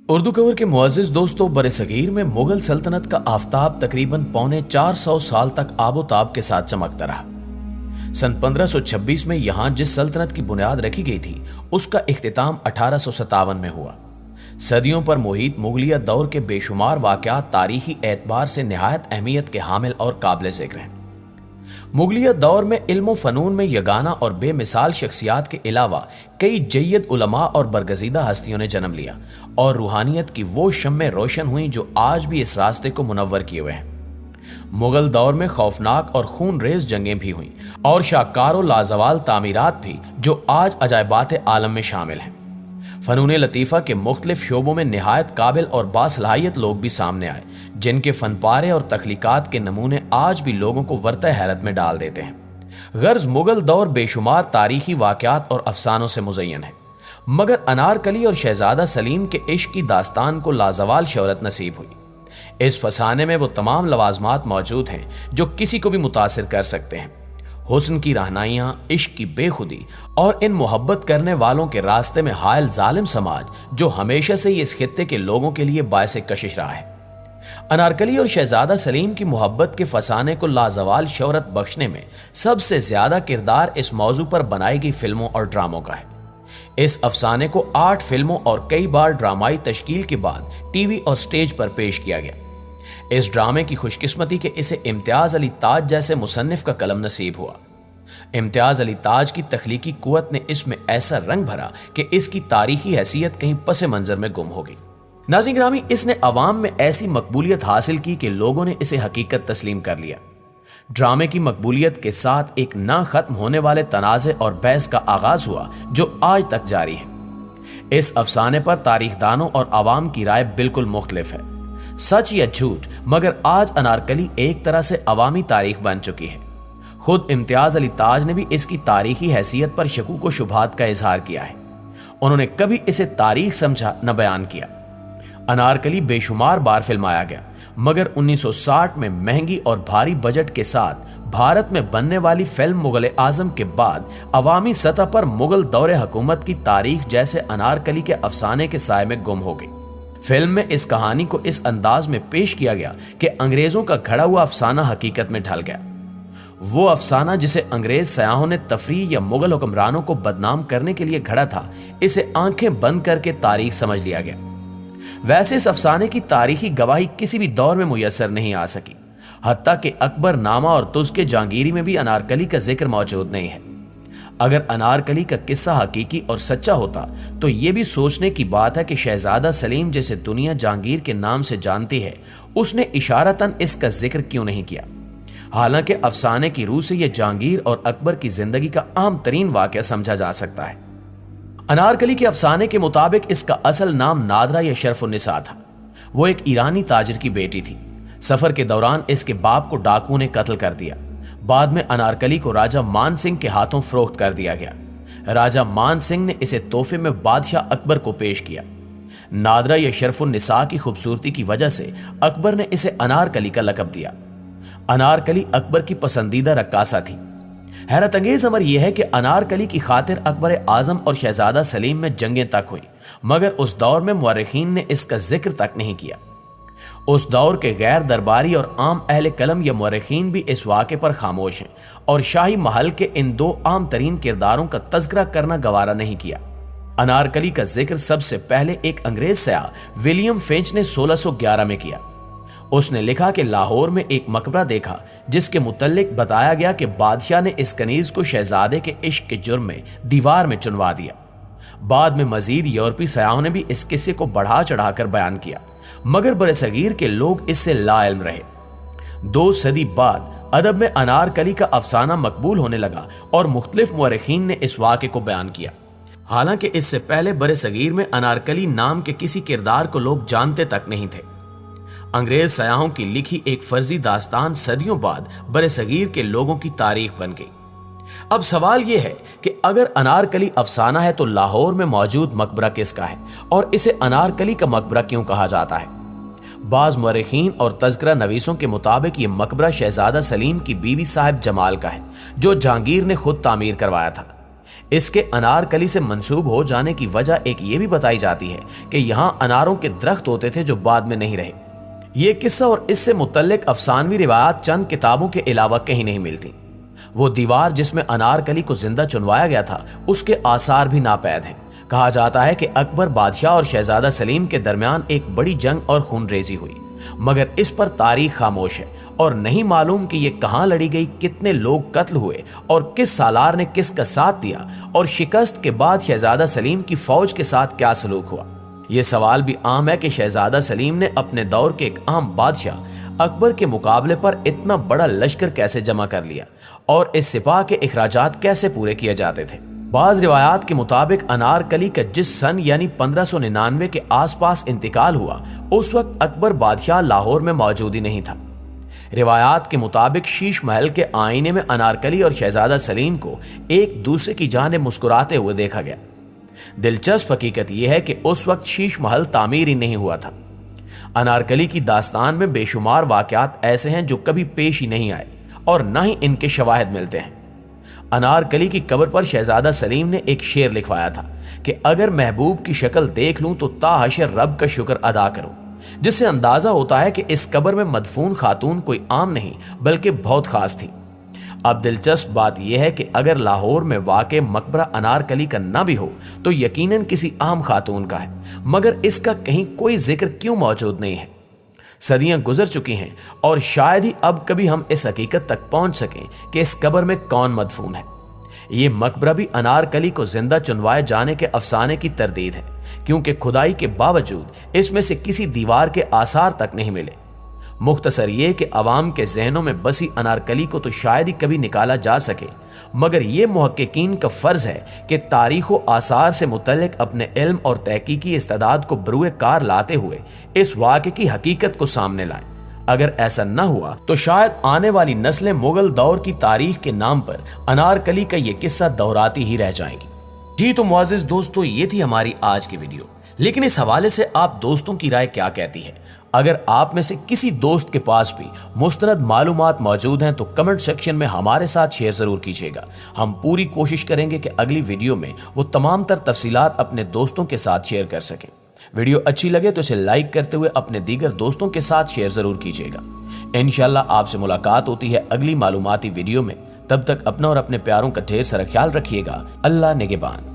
اردو کور کے معزز دوستوں، برصغیر میں مغل سلطنت کا آفتاب تقریباً 450 سال تک آب و تاب کے ساتھ چمکتا رہا۔ سن 1526 میں یہاں جس سلطنت کی بنیاد رکھی گئی تھی اس کا اختتام 1857 میں ہوا۔ صدیوں پر محیط مغلیہ دور کے بے شمار واقعات تاریخی اعتبار سے نہایت اہمیت کے حامل اور قابل ذکر ہیں۔ مغلیہ دور میں علم و فنون میں یگانہ اور بے مثال شخصیات کے علاوہ کئی جید علماء اور برگزیدہ ہستیوں نے جنم لیا اور روحانیت کی وہ شمعیں روشن ہوئیں جو آج بھی اس راستے کو منور کیے ہوئے ہیں۔ مغل دور میں خوفناک اور خون ریز جنگیں بھی ہوئیں اور شاہکار و لازوال تعمیرات بھی جو آج عجائبات عالم میں شامل ہیں۔ فنون لطیفہ کے مختلف شعبوں میں نہایت قابل اور باصلاحیت لوگ بھی سامنے آئے جن کے فن پارے اور تخلیقات کے نمونے آج بھی لوگوں کو ورطہ حیرت میں ڈال دیتے ہیں۔ غرض مغل دور بے شمار تاریخی واقعات اور افسانوں سے مزین ہے، مگر انارکلی اور شہزادہ سلیم کے عشق کی داستان کو لازوال شہرت نصیب ہوئی۔ اس فسانے میں وہ تمام لوازمات موجود ہیں جو کسی کو بھی متاثر کر سکتے ہیں۔ حسن کی رہنائیاں، عشق کی بے خودی اور ان محبت کرنے والوں کے راستے میں حائل ظالم سماج جو ہمیشہ سے اس خطے کے لوگوں کے لیے باعث کشش رہا ہے۔ انارکلی اور شہزادہ سلیم کی محبت کے فسانے کو لازوال شہرت بخشنے میں سب سے زیادہ کردار اس موضوع پر بنائی گئی فلموں اور ڈراموں کا ہے۔ اس افسانے کو 8 فلموں اور کئی بار ڈرامائی تشکیل کے بعد ٹی وی اور سٹیج پر پیش کیا گیا۔ اس ڈرامے کی خوش قسمتی کہ اسے امتیاز علی تاج جیسے مصنف کا قلم نصیب ہوا۔ امتیاز علی تاج کی تخلیقی قوت نے اس میں ایسا رنگ بھرا کہ اس کی تاریخی حیثیت کہیں پس منظر میں گم ہو گئی۔ ناظرین گرامی، اس نے عوام میں ایسی مقبولیت حاصل کی کہ لوگوں نے اسے حقیقت تسلیم کر لیا۔ ڈرامے کی مقبولیت کے ساتھ ایک نہ ختم ہونے والے تنازع اور بحث کا آغاز ہوا جو آج تک جاری ہے۔ اس افسانے پر تاریخ دانوں اور عوام کی رائے بالکل مختلف ہے۔ سچ یا جھوٹ، مگر آج انارکلی ایک طرح سے عوامی تاریخ بن چکی ہے۔ خود امتیاز علی تاج نے بھی اس کی تاریخی حیثیت پر شکوک و شبہات کا اظہار کیا ہے۔ انہوں نے کبھی اسے تاریخ سمجھا نہ بیان کیا۔ انارکلی بے شمار بار فلمایا گیا، مگر 1960 میں مہنگی اور بھاری بجٹ کے ساتھ بھارت میں بننے والی فلم مغل اعظم کے بعد عوامی سطح پر مغل دور حکومت کی تاریخ جیسے انارکلی کے افسانے کے سائے میں گم ہو گئی۔ فلم میں اس کہانی کو اس انداز میں پیش کیا گیا کہ انگریزوں کا گھڑا ہوا افسانہ حقیقت میں ڈھل گیا۔ وہ افسانہ جسے انگریز سیاحوں نے تفریح یا مغل حکمرانوں کو بدنام کرنے کے لیے گھڑا تھا، اسے آنکھیں بند کر کے تاریخ سمجھ لیا گیا۔ ویسے اس افسانے کی تاریخی گواہی کسی بھی دور میں میسر نہیں آ سکی، حتیٰ کہ اکبر نامہ اور تزک جہانگیری میں بھی انارکلی کا ذکر موجود نہیں ہے۔ اگر انارکلی کا قصہ حقیقی اور سچا ہوتا تو یہ بھی سوچنے کی بات ہے کہ شہزادہ سلیم جیسے دنیا جہانگیر کے نام سے جانتی ہے، اس نے اشارتاً اس کا ذکر کیوں نہیں کیا؟ حالانکہ افسانے کی روح سے یہ جہانگیر اور اکبر کی زندگی کا اہم ترین واقعہ سمجھا جا سکتا ہے۔ انارکلی کے افسانے کے مطابق اس کا اصل نام نادرہ یا شرف النساء تھا۔ وہ ایک ایرانی تاجر کی بیٹی تھی۔ سفر کے دوران اس کے باپ کو ڈاکوؤں نے قتل کر دیا۔ بعد میں انارکلی کو راجہ مان سنگھ کے ہاتھوں فروخت کر دیا گیا۔ راجہ مان سنگھ نے اسے تحفے میں بادشاہ اکبر کو پیش کیا۔ نادرہ یا شرف النساء کی خوبصورتی کی وجہ سے اکبر نے اسے انارکلی کا لقب دیا۔ انارکلی اکبر کی پسندیدہ رقاصہ تھی۔ حیرت انگیز امر یہ ہے کہ انارکلی کی خاطر اکبر اعظم اور شہزادہ سلیم میں جنگیں تک ہوئی، مگر اس دور میں مورخین نے اس کا ذکر تک نہیں کیا۔ اس دور کے غیر درباری اور عام اہل قلم یا مورخین بھی اس واقعے پر خاموش ہیں اور شاہی محل کے ان 2 عام ترین کرداروں کا تذکرہ کرنا گوارا نہیں کیا۔ انارکلی کا ذکر سب سے پہلے ایک انگریز سیاح ولیم فینچ نے 1611 میں کیا۔ اس نے لکھا کہ لاہور میں ایک مقبرہ دیکھا جس کے متعلق بتایا گیا کہ بادشاہ نے اس کنیز کو شہزادے کے عشق کے جرم میں دیوار میں چنوا دیا۔ بعد میں مزید یورپی سیاحوں نے بھی اس قصے کو بڑھا چڑھا کر بیان کیا، مگر برصغیر کے لوگ اس سے لا علم رہے۔ 2 صدی بعد ادب میں انارکلی کا افسانہ مقبول ہونے لگا اور مختلف مورخین نے اس واقعے کو بیان کیا۔ حالانکہ اس سے پہلے برصغیر میں انارکلی نام کے کسی کردار کو لوگ جانتے تک نہیں تھے۔ انگریز سیاحوں کی لکھی ایک فرضی داستان صدیوں بعد برصغیر کے لوگوں کی تاریخ بن گئی۔ اب سوال یہ ہے کہ اگر انارکلی افسانہ ہے تو لاہور میں موجود مقبرہ کس کا ہے اور اسے انارکلی کا مقبرہ کیوں کہا جاتا ہے؟ بعض مورخین اور تذکرہ نویسوں کے مطابق یہ مقبرہ شہزادہ سلیم کی بیوی صاحب جمال کا ہے جو جہانگیر نے خود تعمیر کروایا تھا۔ اس کے انارکلی سے منسوب ہو جانے کی وجہ ایک یہ بھی بتائی جاتی ہے کہ یہاں اناروں کے درخت ہوتے تھے جو بعد میں نہیں رہے۔ یہ قصہ اور اس سے متعلق افسانوی روایات چند کتابوں کے علاوہ کہیں نہیں ملتی۔ وہ دیوار جس میں انارکلی کو زندہ چنوایا گیا تھا اس کے آثار بھی ناپید ہیں۔ کہا جاتا ہے کہ اکبر بادشاہ اور شہزادہ سلیم کے درمیان ایک بڑی جنگ اور خون ریزی ہوئی، مگر اس پر تاریخ خاموش ہے اور نہیں معلوم کہ یہ کہاں لڑی گئی، کتنے لوگ قتل ہوئے اور کس سالار نے کس کا ساتھ دیا، اور شکست کے بعد شہزادہ سلیم کی فوج کے ساتھ کیا سلوک ہوا۔ یہ سوال بھی عام ہے کہ شہزادہ سلیم نے اپنے دور کے ایک عام بادشاہ اکبر کے مقابلے پر اتنا بڑا لشکر کیسے جمع کر لیا اور اس سپاہ کے اخراجات کیسے پورے کیے جاتے تھے۔ بعض روایات کے مطابق انارکلی کا جس سن یعنی 1599 کے آس پاس انتقال ہوا اس وقت اکبر بادشاہ لاہور میں موجود ہی نہیں تھا۔ روایات کے مطابق شیش محل کے آئینے میں انارکلی اور شہزادہ سلیم کو ایک دوسرے کی جانب مسکراتے ہوئے دیکھا گیا۔ دلچسپ حقیقت یہ ہے کہ اس وقت شیش محل تعمیر ہی نہیں ہوا تھا۔ انارکلی کی داستان میں بے شمار واقعات ایسے ہیں جو کبھی پیش ہی نہیں آئے اور نہ ہی ان کے شواہد ملتے ہیں۔ انارکلی کی قبر پر شہزادہ سلیم نے ایک شعر لکھوایا تھا کہ اگر محبوب کی شکل دیکھ لوں تو تا حشر رب کا شکر ادا کروں، جس سے اندازہ ہوتا ہے کہ اس قبر میں مدفون خاتون کوئی عام نہیں بلکہ بہت خاص تھی۔ اب دلچسپ بات یہ ہے کہ اگر لاہور میں واقع مقبرہ انارکلی کا نہ بھی ہو تو یقیناً کسی عام خاتون کا ہے، مگر اس کا کہیں کوئی ذکر کیوں موجود نہیں ہے؟ صدیاں گزر چکی ہیں اور شاید ہی اب کبھی ہم اس حقیقت تک پہنچ سکیں کہ اس قبر میں کون مدفون ہے۔ یہ مقبرہ بھی انارکلی کو زندہ چنوائے جانے کے افسانے کی تردید ہے، کیونکہ کھدائی کے باوجود اس میں سے کسی دیوار کے آثار تک نہیں ملے۔ مختصر یہ کہ عوام کے ذہنوں میں بسی انارکلی کو تو شاید ہی کبھی نکالا جا سکے، مگر یہ محققین کا فرض ہے کہ تاریخ و آثار سے متعلق اپنے علم اور تحقیقی استعداد کو بروئے کار لاتے ہوئے اس واقعے کی حقیقت کو سامنے لائیں۔ اگر ایسا نہ ہوا تو شاید آنے والی نسلیں مغل دور کی تاریخ کے نام پر انارکلی کا یہ قصہ دہراتی ہی رہ جائیں گی۔ جی تو معزز دوستو، یہ تھی ہماری آج کی ویڈیو، لیکن اس حوالے سے آپ دوستوں کی رائے کیا کہتی ہے؟ اگر آپ میں سے کسی دوست کے پاس بھی مستند معلومات موجود ہیں تو کمنٹ سیکشن میں ہمارے ساتھ شیئر ضرور کیجیے گا۔ ہم پوری کوشش کریں گے کہ اگلی ویڈیو میں وہ تمام تر تفصیلات اپنے دوستوں کے ساتھ شیئر کر سکیں۔ ویڈیو اچھی لگے تو اسے لائک کرتے ہوئے اپنے دیگر دوستوں کے ساتھ شیئر ضرور کیجیے گا۔ انشاءاللہ آپ سے ملاقات ہوتی ہے اگلی معلوماتی ویڈیو میں۔ تب تک اپنا اور اپنے پیاروں کا ڈھیر سارا خیال رکھیے گا۔ اللہ نگہبان۔